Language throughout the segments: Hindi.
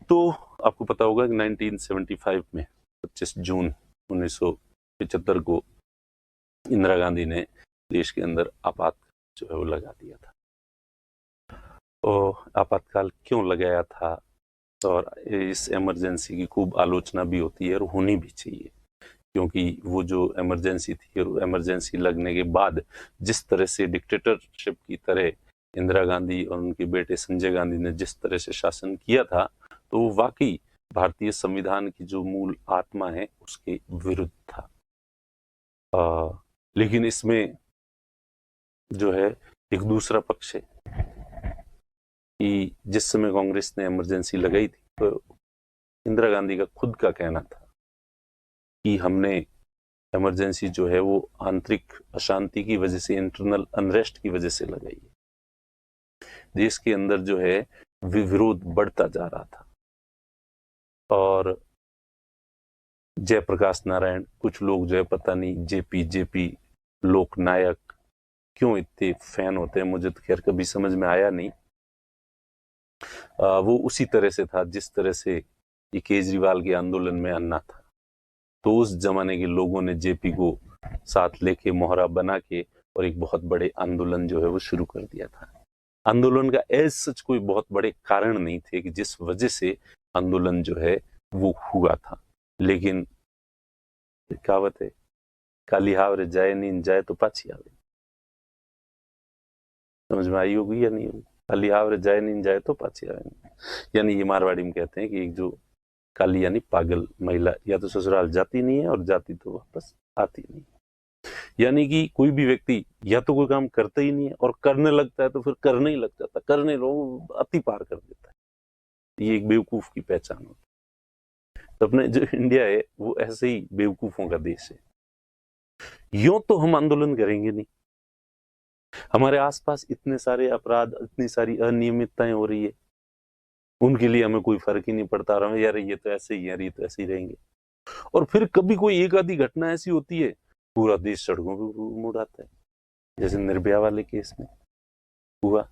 तो आपको पता होगा कि 1975 में 25 जून 1975 को इंदिरा गांधी ने देश के अंदर आपात जो है वो लगा दिया था। और आपातकाल क्यों लगाया था, और इस इमरजेंसी की खूब आलोचना भी होती है और होनी भी चाहिए, क्योंकि वो जो इमरजेंसी थी और इमरजेंसी लगने के बाद जिस तरह से डिक्टेटरशिप की तरह इंदिरा गांधी और उनके बेटे संजय गांधी ने जिस तरह से शासन किया था, तो वो वाकई भारतीय संविधान की जो मूल आत्मा है उसके विरुद्ध था। लेकिन इसमें जो है एक दूसरा पक्ष है कि जिस समय कांग्रेस ने इमरजेंसी लगाई थी तो इंदिरा गांधी का खुद का कहना था कि हमने इमरजेंसी जो है वो आंतरिक अशांति की वजह से, इंटरनल अनरेस्ट की वजह से लगाई है। देश के अंदर जो है विरोध बढ़ता जा रहा था और जयप्रकाश नारायण, कुछ लोग जो है पता नहीं जेपी लोकनायक क्यों इतने फैन होते हैं, मुझे तो खैर कभी समझ में आया नहीं। वो उसी तरह से था जिस तरह से ये केजरीवाल के आंदोलन में अन्ना था। तो उस जमाने के लोगों ने जेपी को साथ लेके मोहरा बना के और एक बहुत बड़े आंदोलन जो है वो शुरू कर दिया था। आंदोलन का एज सच कोई बहुत बड़े कारण नहीं थे कि जिस वजह से आंदोलन जो है वो हुआ था, लेकिन कहावत है, काली हावरे जाए नींद जाए तो पाछी आवे। समझ में आई होगी या नहीं होगी? काली हावरे जाए नींद जाए तो पाछी आवे, यानी ये मारवाड़ी में कहते हैं कि एक जो काली यानी पागल महिला या तो ससुराल जाती नहीं है और जाती तो वापस आती नहीं है। यानी कि कोई भी व्यक्ति या तो कोई काम करता ही नहीं है और करने लगता है तो फिर करने ही लग जाता, करने लो अति पार कर देता है। ये एक बेवकूफ की पहचान होती है। तो अपने जो इंडिया है वो ऐसे ही बेवकूफों का देश है। यूं तो हम आंदोलन करेंगे नहीं, हमारे आसपास इतने सारे अपराध, इतनी सारी अनियमितताएं हो रही है, उनके लिए हमें कोई फर्क ही नहीं पड़ता रहा, यार ये तो ऐसे ही, यार ये तो ऐसे ही रहेंगे। और फिर कभी कोई एक आधी घटना ऐसी होती है पूरा देश सड़कों पे मुड़ आता है, जैसे निर्भया वाले केस में हुआ,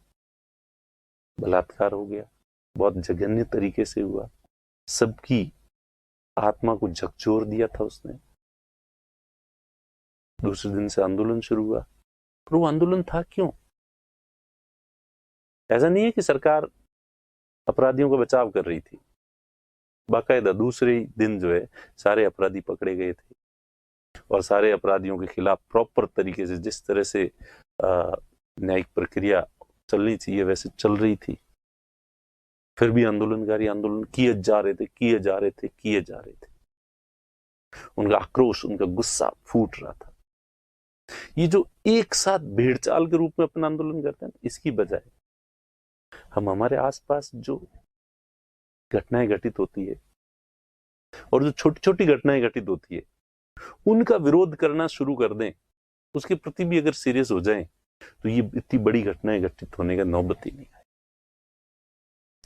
बलात्कार हो गया, बहुत जघन्य तरीके से हुआ, सबकी आत्मा को झकझोर दिया था उसने। दूसरे दिन से आंदोलन शुरू हुआ, पर वो आंदोलन था क्यों? ऐसा नहीं है कि सरकार अपराधियों का बचाव कर रही थी, बाकायदा दूसरे दिन जो है सारे अपराधी पकड़े गए थे और सारे अपराधियों के खिलाफ प्रॉपर तरीके से जिस तरह से न्यायिक प्रक्रिया चलनी चाहिए वैसे चल रही थी। फिर भी आंदोलनकारी आंदोलन किए जा रहे थे। उनका आक्रोश, उनका गुस्सा फूट रहा था। ये जो एक साथ भेड़चाल के रूप में अपना आंदोलन करते हैं, इसकी बजाय हम हमारे आसपास जो घटनाएं घटित होती है और जो छोटी छोटी घटनाएं घटित होती है उनका विरोध करना शुरू कर दें, उसके प्रति भी अगर सीरियस हो जाएं, तो ये इतनी बड़ी घटनाएं घटित होने का नौबत ही नहीं है।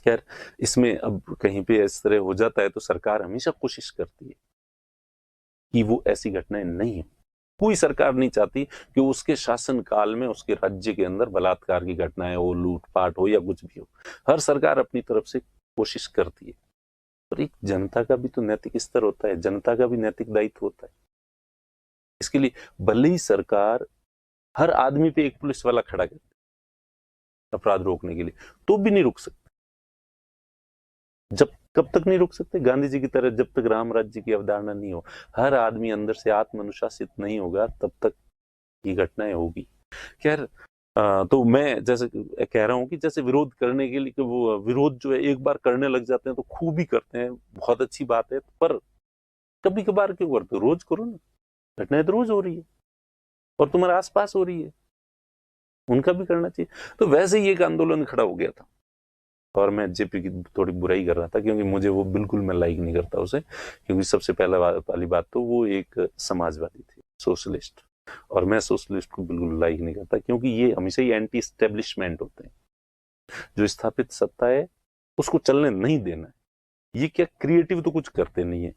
खैर, इसमें अब कहीं पे इस तरह हो जाता है तो सरकार हमेशा कोशिश करती है कि वो ऐसी घटनाएं नहीं हो। कोई सरकार नहीं चाहती कि उसके शासन काल में उसके राज्य के अंदर बलात्कार की घटनाएं हो, लूटपाट हो या कुछ भी हो। हर सरकार अपनी तरफ से कोशिश करती है, पर एक जनता का भी तो नैतिक स्तर होता है, जनता का भी नैतिक दायित्व होता है। इसके लिए भले ही सरकार हर आदमी पे एक पुलिस वाला खड़ा करती अपराध रोकने के लिए, तो भी नहीं रुक सकते। कब तक नहीं रुक सकते? गांधी जी की तरह जब तक राम राज्य की अवधारणा नहीं हो, हर आदमी अंदर से आत्म अनुशासित नहीं होगा, तब तक ये घटनाएं होगी। खैर, तो मैं जैसे कह रहा हूं कि जैसे विरोध करने के लिए, वो विरोध जो है एक बार करने लग जाते हैं तो खूब ही करते हैं, बहुत अच्छी बात है, पर कभी कभार क्यों करते हो? रोज करो ना, घटनाएं तो रोज हो रही है और तुम्हारे आसपास हो रही है, उनका भी करना चाहिए। तो वैसे ही एक आंदोलन खड़ा हो गया था और मैं जेपी की थोड़ी बुराई कर रहा था क्योंकि मुझे वो बिल्कुल मैं लाइक नहीं करता उसे, क्योंकि सबसे पहली बात तो वो एक समाजवादी थी, सोशलिस्ट, और मैं सोशलिस्ट को बिल्कुल लाइक नहीं करता क्योंकि ये हमेशा ही एंटी एस्टेब्लिशमेंट होते हैं। जो स्थापित सत्ता है उसको चलने नहीं देना है। ये क्या क्रिएटिव तो कुछ करते नहीं है,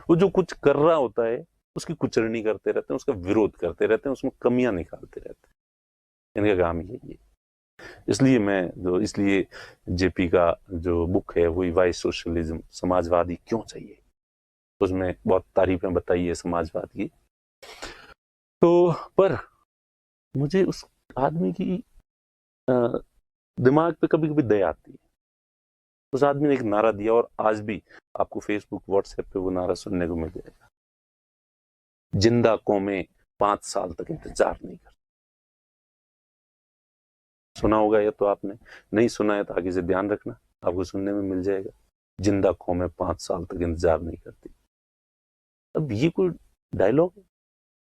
वो जो कुछ कर रहा होता है उसकी कुचरणी करते रहते हैं, उसका विरोध करते रहते हैं, उसमें कमियां निकालते रहते हैं। इनका काम यही है। इसलिए जेपी का जो बुक है वही वाई सोशलिज्म, समाजवादी क्यों चाहिए, उसमें बहुत तारीफें बताई है समाजवाद की। तो पर मुझे उस आदमी की दिमाग पे कभी कभी दया आती है। उस आदमी ने एक नारा दिया और आज भी आपको फेसबुक व्हाट्सएप पे वो नारा सुनने को मिल जाएगा, जिंदा कौमें 5 साल तक इंतजार नहीं कर। सुना होगा या तो आपने, नहीं सुना है तो आगे से ध्यान रखना, आपको सुनने में मिल जाएगा। जिंदा कौमें 5 साल तक इंतजार नहीं करती। अब ये कोई डायलॉग है?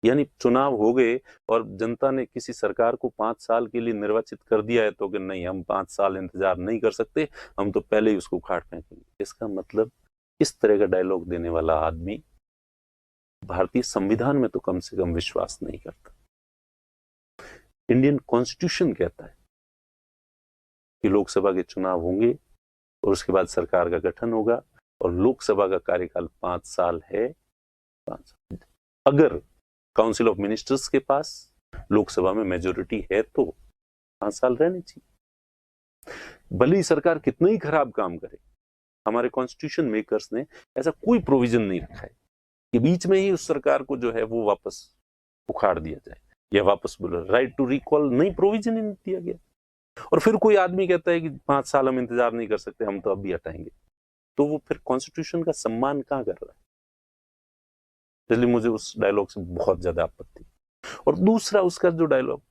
यानी चुनाव हो गए और जनता ने किसी सरकार को 5 साल के लिए निर्वाचित कर दिया है तो कि नहीं, हम 5 साल इंतजार नहीं कर सकते, हम तो पहले ही उसको उखाड़ फेंकेंगे। इसका मतलब इस तरह का डायलॉग देने वाला आदमी भारतीय संविधान में तो कम से कम विश्वास नहीं करता। इंडियन कॉन्स्टिट्यूशन कहता है कि लोकसभा के चुनाव होंगे और उसके बाद सरकार का गठन होगा और लोकसभा का कार्यकाल 5 साल है। 5 साल अगर काउंसिल ऑफ मिनिस्टर्स के पास लोकसभा में मेजोरिटी है तो 5 साल रहने चाहिए। भले ही सरकार कितना ही खराब काम करे, हमारे कॉन्स्टिट्यूशन मेकर्स ने ऐसा कोई प्रोविजन नहीं रखा है कि बीच में ही उस सरकार को जो है वो वापस उखाड़ दिया जाए या वापस बोलो। राइट टू रिकॉल नहीं, प्रोविजन ही नहीं दिया गया। और फिर कोई आदमी कहता है कि 5 साल हम इंतजार नहीं कर सकते, हम तो अब भी हटाएंगे, तो वो फिर कॉन्स्टिट्यूशन का सम्मान कहां कर रहा है? इसलिए मुझे उस डायलॉग से बहुत ज्यादा आपत्ति। और दूसरा उसका जो डायलॉग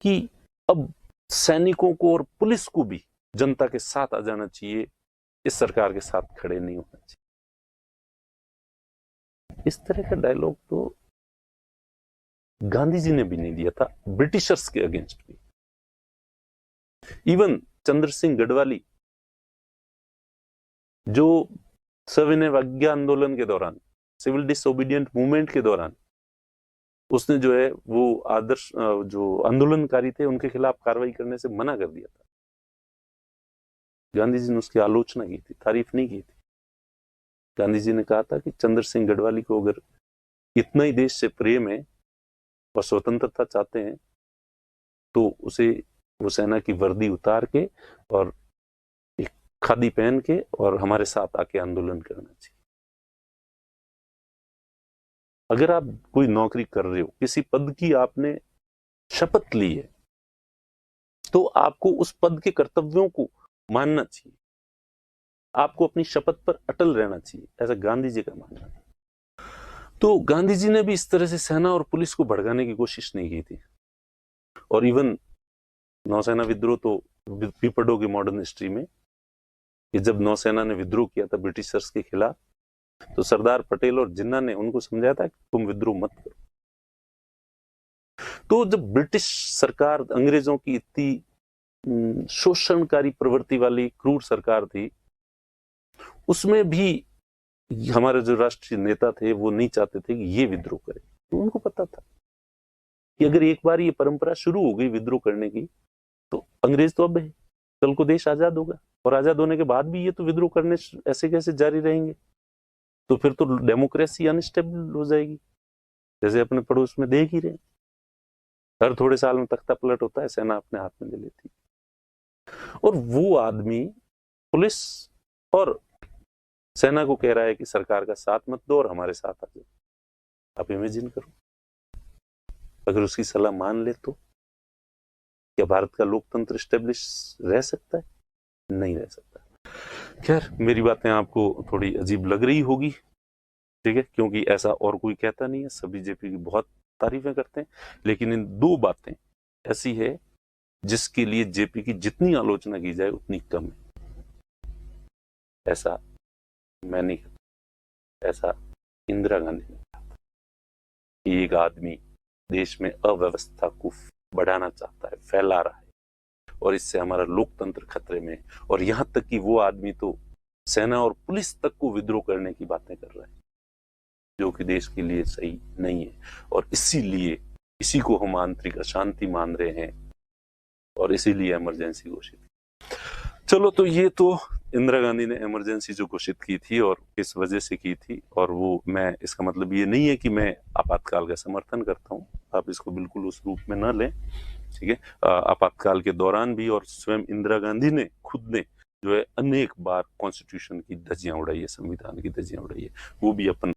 कि अब सैनिकों को और पुलिस को भी जनता के साथ आ जाना चाहिए, इस सरकार के साथ खड़े नहीं होना चाहिए। इस तरह का डायलॉग तो गांधी जी ने भी नहीं दिया था, ब्रिटिशर्स के अगेंस्ट भी। इवन चंद्र सिंह गढ़वाली जो सविनय अवज्ञा आंदोलन के दौरान, सिविल डिसओबीडियंट मूवमेंट के दौरान, उसने जो है वो आदर्श जो आंदोलनकारी थे उनके खिलाफ कार्रवाई करने से मना कर दिया था। गांधी जी ने उसकी आलोचना की थी, तारीफ नहीं की थी। गांधी जी ने कहा था कि चंद्र सिंह गढ़वाली को अगर इतना ही देश से प्रेम है और स्वतंत्रता चाहते हैं तो उसे वो सेना की वर्दी उतार के और एक खादी पहन के और हमारे साथ आके आंदोलन करना चाहिए। अगर आप कोई नौकरी कर रहे हो, किसी पद की आपने शपथ ली है, तो आपको उस पद के कर्तव्यों को मानना चाहिए, आपको अपनी शपथ पर अटल रहना चाहिए, ऐसा गांधी जी का मानना है। तो गांधी जी ने भी इस तरह से सेना और पुलिस को भड़काने की कोशिश नहीं की थी। और इवन नौसेना विद्रोह तो भी पढ़ोगे मॉडर्न हिस्ट्री में कि जब नौसेना ने विद्रोह किया था ब्रिटिशर्स के खिलाफ, तो सरदार पटेल और जिन्ना ने उनको समझाया था कि तुम विद्रोह मत करो। तो जब ब्रिटिश सरकार अंग्रेजों की इतनी शोषणकारी प्रवृत्ति वाली क्रूर सरकार थी, उसमें भी हमारे जो राष्ट्रीय नेता थे वो नहीं चाहते थे कि ये विद्रोह करे। तो उनको पता था कि अगर एक बार ये परंपरा शुरू हो गई विद्रोह करने की, तो अंग्रेज तो अब है, कल को देश आजाद होगा और आजाद होने के बाद भी ये तो विद्रोह करने ऐसे कैसे जारी रहेंगे, तो फिर तो डेमोक्रेसी अनस्टेबल हो जाएगी, जैसे अपने पड़ोस में देख ही रहे। हर थोड़े साल में तख्ता पलट होता है, सेना अपने हाथ में ले लेती। और वो आदमी पुलिस और सेना को कह रहा है कि सरकार का साथ मत दो और हमारे साथ आ जाओ। आप इमेजिन करो, अगर उसकी सलाह मान ले तो क्या भारत का लोकतंत्र स्टेब्लिश रह सकता है? नहीं रह सकता। खैर, मेरी बातें आपको थोड़ी अजीब लग रही होगी, ठीक है, क्योंकि ऐसा और कोई कहता नहीं है, सभी जेपी की बहुत तारीफें करते हैं, लेकिन इन 2 बातें ऐसी है जिसके लिए जेपी की जितनी आलोचना की जाए उतनी कम है। ऐसा मैं नहीं कहता, ऐसा इंदिरा गांधी ने कहा था कि एक आदमी देश में अव्यवस्था को बढ़ाना चाहता है, फैला रहा है, और इससे हमारा लोकतंत्र खतरे में। और यहां तक कि वो आदमी तो सेना और पुलिस तक को विद्रोह करने की बातें कर रहा है, जो कि देश के लिए सही नहीं है। और इसीलिए इसी को हम आंतरिक अशांति मान रहे हैं और इसीलिए इमरजेंसी घोषित। चलो, तो ये तो इंदिरा गांधी ने इमरजेंसी जो घोषित की थी और किस वजह से की थी, और वो मैं, इसका मतलब ये नहीं है कि मैं आपातकाल का समर्थन करता हूं, आप इसको बिल्कुल उस रूप में न लें। ठीक है। आपातकाल के दौरान भी और स्वयं इंदिरा गांधी ने खुद ने जो है अनेक बार कॉन्स्टिट्यूशन की धज्जियां उड़ाई है, संविधान की धज्जियां उड़ाई है, वो भी अपन